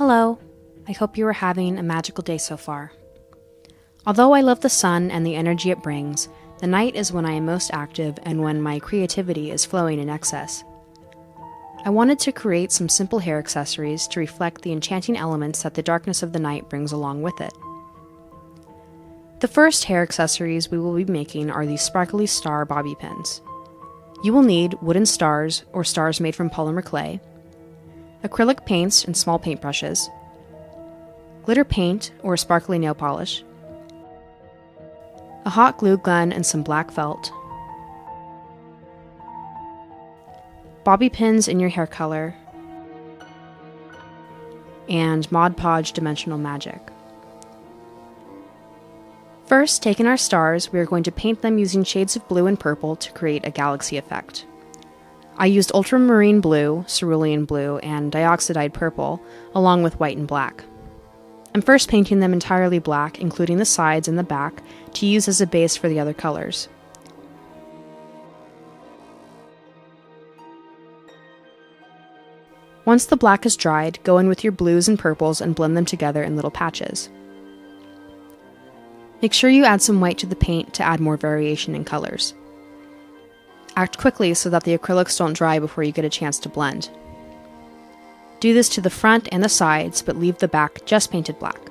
Hello! I hope you are having a magical day so far. Although I love the sun and the energy it brings, the night is when I am most active and when my creativity is flowing in excess. I wanted to create some simple hair accessories to reflect the enchanting elements that the darkness of the night brings along with it. The first hair accessories we will be making are these sparkly star bobby pins. You will need wooden stars or stars made from polymer clay, acrylic paints and small paintbrushes, glitter paint or sparkly nail polish, a hot glue gun and some black felt, bobby pins in your hair color, and Mod Podge dimensional magic. First, taking our stars, we are going to paint them using shades of blue and purple to create a galaxy effect. I used ultramarine blue, cerulean blue, and dioxidide purple, along with white and black. I'm first painting them entirely black, including the sides and the back, to use as a base for the other colors. Once the black is dried, go in with your blues and purples and blend them together in little patches. Make sure you add some white to the paint to add more variation in colors. Act quickly so that the acrylics don't dry before you get a chance to blend. Do this to the front and the sides, but leave the back just painted black.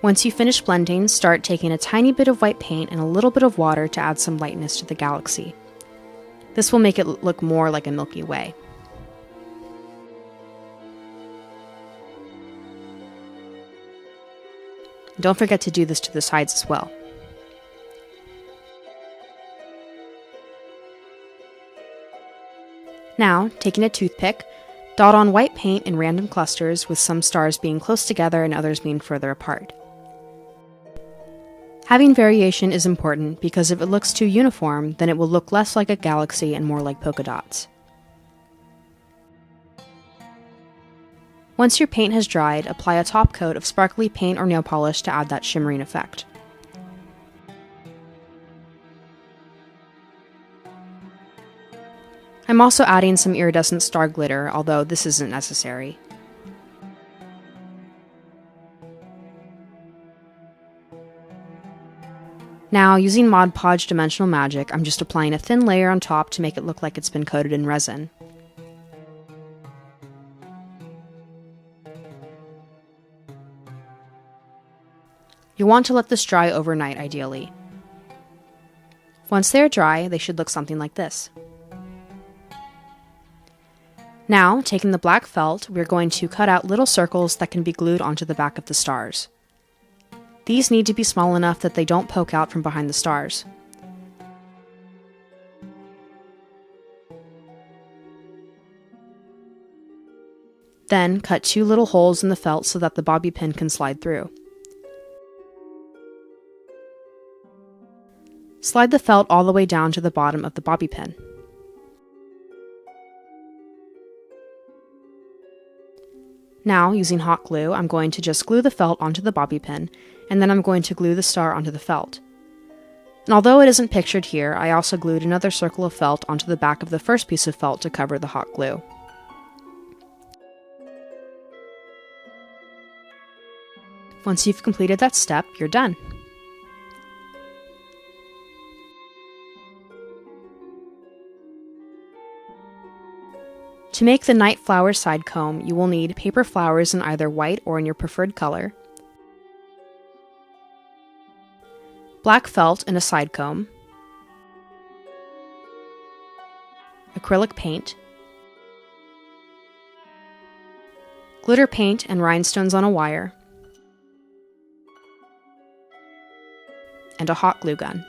Once you finish blending, start taking a tiny bit of white paint and a little bit of water to add some lightness to the galaxy. This will make it look more like a Milky Way. Don't forget to do this to the sides as well. Now, taking a toothpick, dot on white paint in random clusters, with some stars being close together and others being further apart. Having variation is important because if it looks too uniform, then it will look less like a galaxy and more like polka dots. Once your paint has dried, apply a top coat of sparkly paint or nail polish to add that shimmering effect. I'm also adding some iridescent star glitter, although this isn't necessary. Now, using Mod Podge dimensional magic, I'm just applying a thin layer on top to make it look like it's been coated in resin. You want to let this dry overnight, ideally. Once they are dry, they should look something like this. Now, taking the black felt, we're going to cut out little circles that can be glued onto the back of the stars. These need to be small enough that they don't poke out from behind the stars. Then, cut 2 little holes in the felt so that the bobby pin can slide through. Slide the felt all the way down to the bottom of the bobby pin. Now, using hot glue, I'm going to just glue the felt onto the bobby pin, and then I'm going to glue the star onto the felt. And although it isn't pictured here, I also glued another circle of felt onto the back of the first piece of felt to cover the hot glue. Once you've completed that step, you're done. To make the night flower side comb, you will need paper flowers in either white or in your preferred color, black felt in a side comb, acrylic paint, glitter paint and rhinestones on a wire, and a hot glue gun.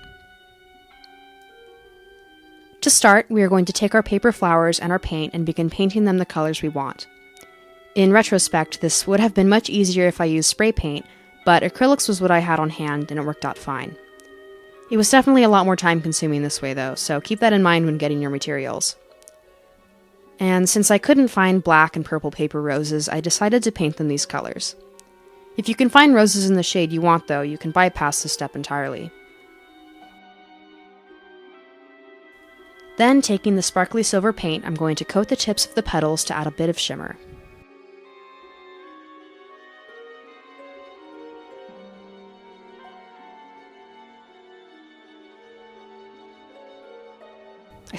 To start, we are going to take our paper flowers and our paint and begin painting them the colors we want. In retrospect, this would have been much easier if I used spray paint, but acrylics was what I had on hand and it worked out fine. It was definitely a lot more time consuming this way though, so keep that in mind when getting your materials. And since I couldn't find black and purple paper roses, I decided to paint them these colors. If you can find roses in the shade you want though, you can bypass this step entirely. Then, taking the sparkly silver paint, I'm going to coat the tips of the petals to add a bit of shimmer.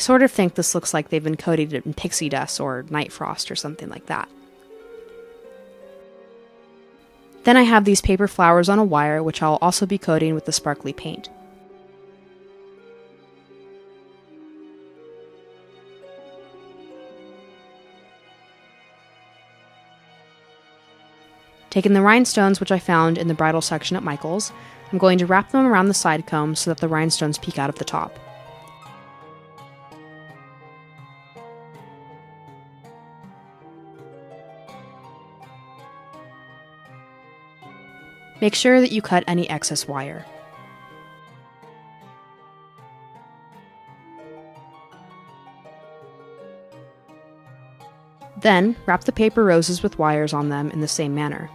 sort of think this looks like they've been coated in pixie dust or night frost or something like that. Then I have these paper flowers on a wire, which I'll also be coating with the sparkly paint. Taking the rhinestones, which I found in the bridal section at Michael's, I'm going to wrap them around the side comb so that the rhinestones peek out of the top. Make sure that you cut any excess wire. Then, wrap the paper roses with wires on them in the same manner.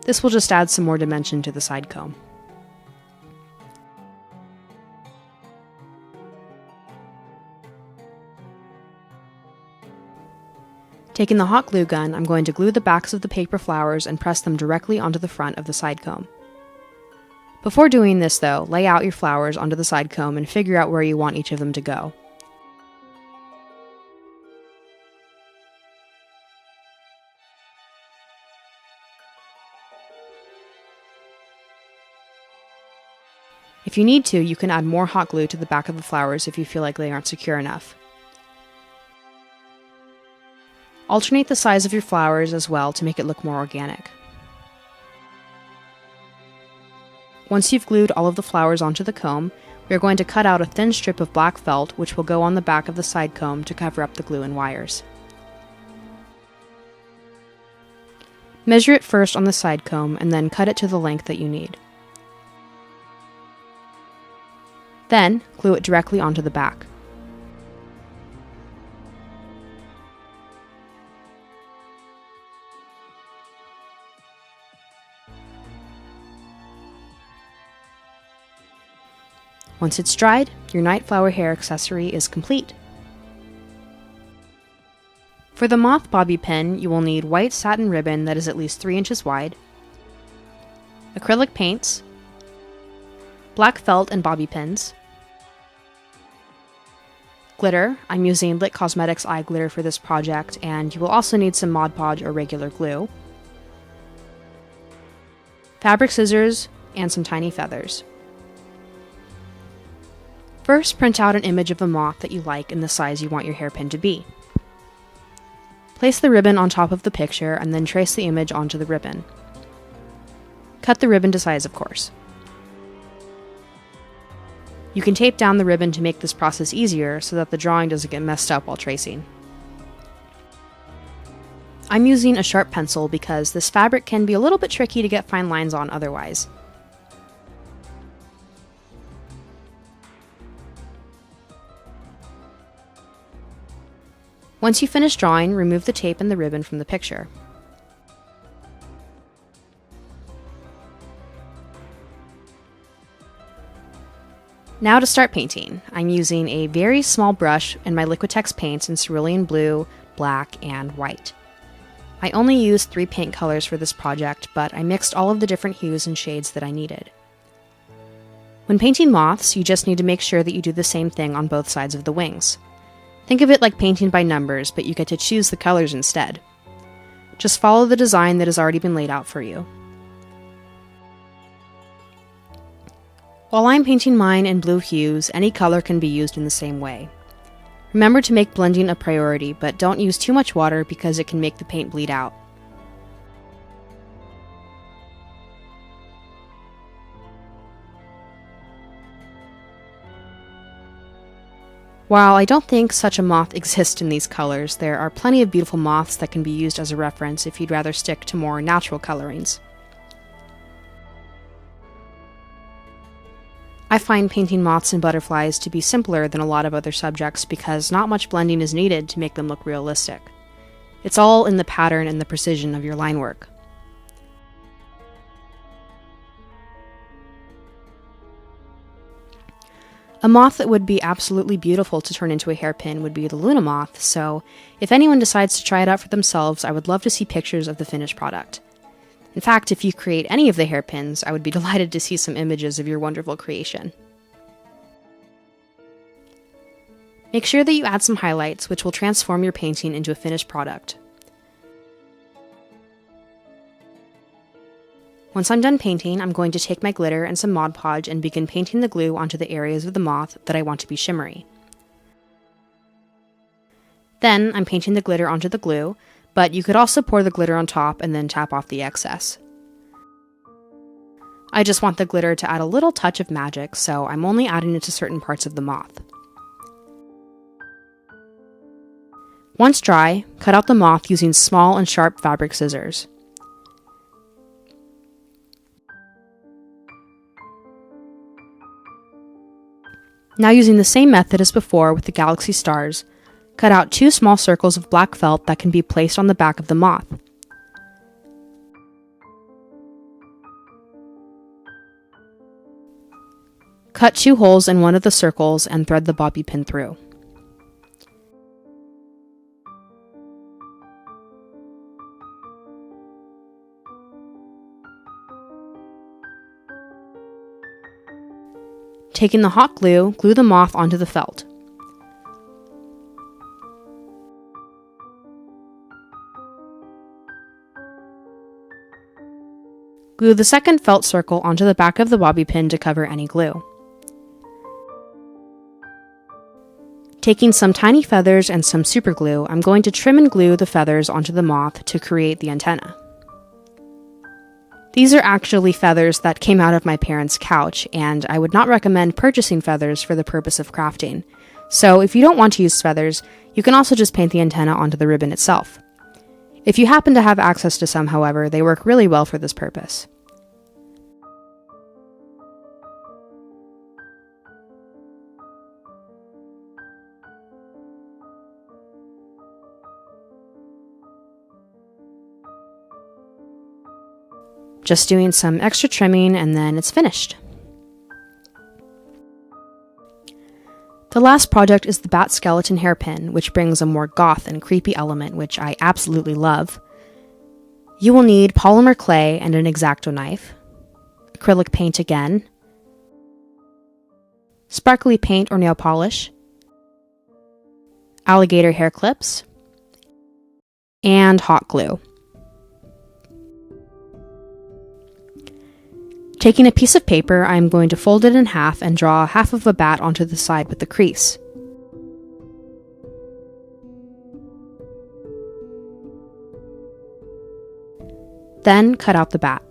This will just add some more dimension to the side comb. Taking the hot glue gun, I'm going to glue the backs of the paper flowers and press them directly onto the front of the side comb. Before doing this though, lay out your flowers onto the side comb and figure out where you want each of them to go. If you need to, you can add more hot glue to the back of the flowers if you feel like they aren't secure enough. Alternate the size of your flowers as well to make it look more organic. Once you've glued all of the flowers onto the comb, we are going to cut out a thin strip of black felt which will go on the back of the side comb to cover up the glue and wires. Measure it first on the side comb and then cut it to the length that you need. Then, glue it directly onto the back. Once it's dried, your night flower hair accessory is complete. For the moth bobby pin, you will need white satin ribbon that is at least 3 inches wide, acrylic paints, black felt and bobby pins, glitter. I'm using Lit Cosmetics eye glitter for this project, and you will also need some Mod Podge or regular glue, fabric scissors, and some tiny feathers. First, print out an image of a moth that you like in the size you want your hairpin to be. Place the ribbon on top of the picture and then trace the image onto the ribbon. Cut the ribbon to size, of course. You can tape down the ribbon to make this process easier so that the drawing doesn't get messed up while tracing. I'm using a sharp pencil because this fabric can be a little bit tricky to get fine lines on otherwise. Once you finish drawing, remove the tape and the ribbon from the picture. Now to start painting. I'm using a very small brush and my Liquitex paints in cerulean blue, black, and white. I only used 3 paint colors for this project, but I mixed all of the different hues and shades that I needed. When painting moths, you just need to make sure that you do the same thing on both sides of the wings. Think of it like painting by numbers, but you get to choose the colors instead. Just follow the design that has already been laid out for you. While I'm painting mine in blue hues, any color can be used in the same way. Remember to make blending a priority, but don't use too much water because it can make the paint bleed out. While I don't think such a moth exists in these colors, there are plenty of beautiful moths that can be used as a reference if you'd rather stick to more natural colorings. I find painting moths and butterflies to be simpler than a lot of other subjects because not much blending is needed to make them look realistic. It's all in the pattern and the precision of your line work. A moth that would be absolutely beautiful to turn into a hairpin would be the Luna moth, so if anyone decides to try it out for themselves, I would love to see pictures of the finished product. In fact, if you create any of the hairpins, I would be delighted to see some images of your wonderful creation. Make sure that you add some highlights, which will transform your painting into a finished product. Once I'm done painting, I'm going to take my glitter and some Mod Podge and begin painting the glue onto the areas of the moth that I want to be shimmery. Then, I'm painting the glitter onto the glue, but you could also pour the glitter on top and then tap off the excess. I just want the glitter to add a little touch of magic, so I'm only adding it to certain parts of the moth. Once dry, cut out the moth using small and sharp fabric scissors. Now, using the same method as before with the galaxy stars, cut out 2 small circles of black felt that can be placed on the back of the moth. Cut 2 holes in one of the circles and thread the bobby pin through. Taking the hot glue, glue the moth onto the felt. Glue the second felt circle onto the back of the bobby pin to cover any glue. Taking some tiny feathers and some super glue, I'm going to trim and glue the feathers onto the moth to create the antenna. These are actually feathers that came out of my parents' couch, and I would not recommend purchasing feathers for the purpose of crafting. So if you don't want to use feathers, you can also just paint the antenna onto the ribbon itself. If you happen to have access to some, however, they work really well for this purpose. Just doing some extra trimming and then it's finished. The last project is the bat skeleton hairpin, which brings a more goth and creepy element, which I absolutely love. You will need polymer clay and an X-Acto knife, acrylic paint again, sparkly paint or nail polish, alligator hair clips, and hot glue. Taking a piece of paper, I'm going to fold it in half and draw half of a bat onto the side with the crease. Then cut out the bat.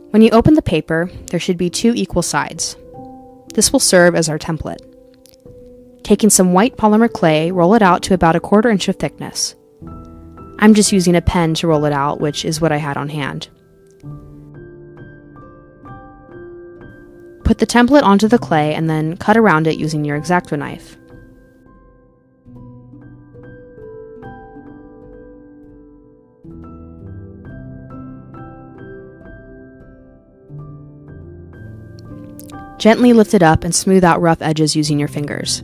When you open the paper, there should be 2 equal sides. This will serve as our template. Taking some white polymer clay, roll it out to about 1/4 inch of thickness. I'm just using a pen to roll it out, which is what I had on hand. Put the template onto the clay and then cut around it using your X-Acto knife. Gently lift it up and smooth out rough edges using your fingers.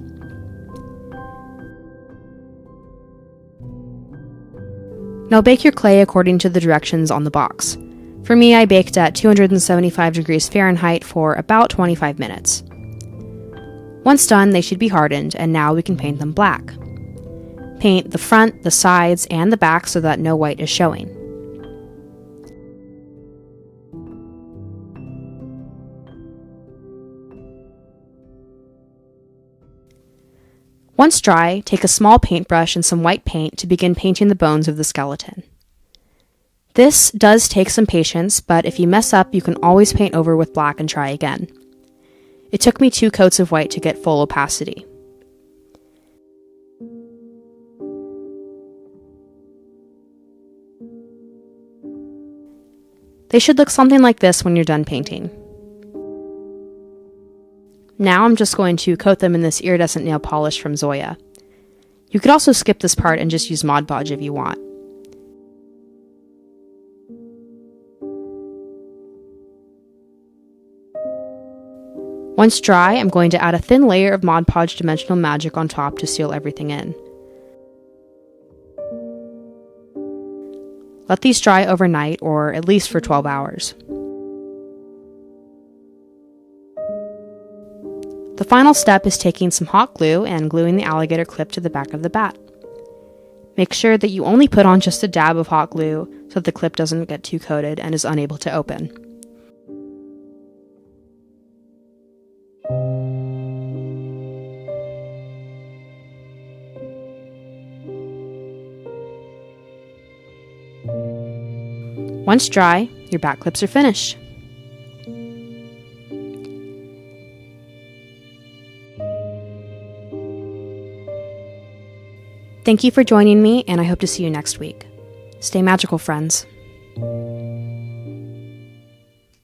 Now bake your clay according to the directions on the box. For me, I baked at 275 degrees Fahrenheit for about 25 minutes. Once done, they should be hardened, and now we can paint them black. Paint the front, the sides, and the back so that no white is showing. Once dry, take a small paintbrush and some white paint to begin painting the bones of the skeleton. This does take some patience, but if you mess up, you can always paint over with black and try again. It took me 2 coats of white to get full opacity. They should look something like this when you're done painting. Now I'm just going to coat them in this iridescent nail polish from Zoya. You could also skip this part and just use Mod Podge if you want. Once dry, I'm going to add a thin layer of Mod Podge Dimensional Magic on top to seal everything in. Let these dry overnight, or at least for 12 hours. The final step is taking some hot glue and gluing the alligator clip to the back of the bat. Make sure that you only put on just a dab of hot glue so that the clip doesn't get too coated and is unable to open. Once dry, your bat clips are finished. Thank you for joining me, and I hope to see you next week. Stay magical, friends.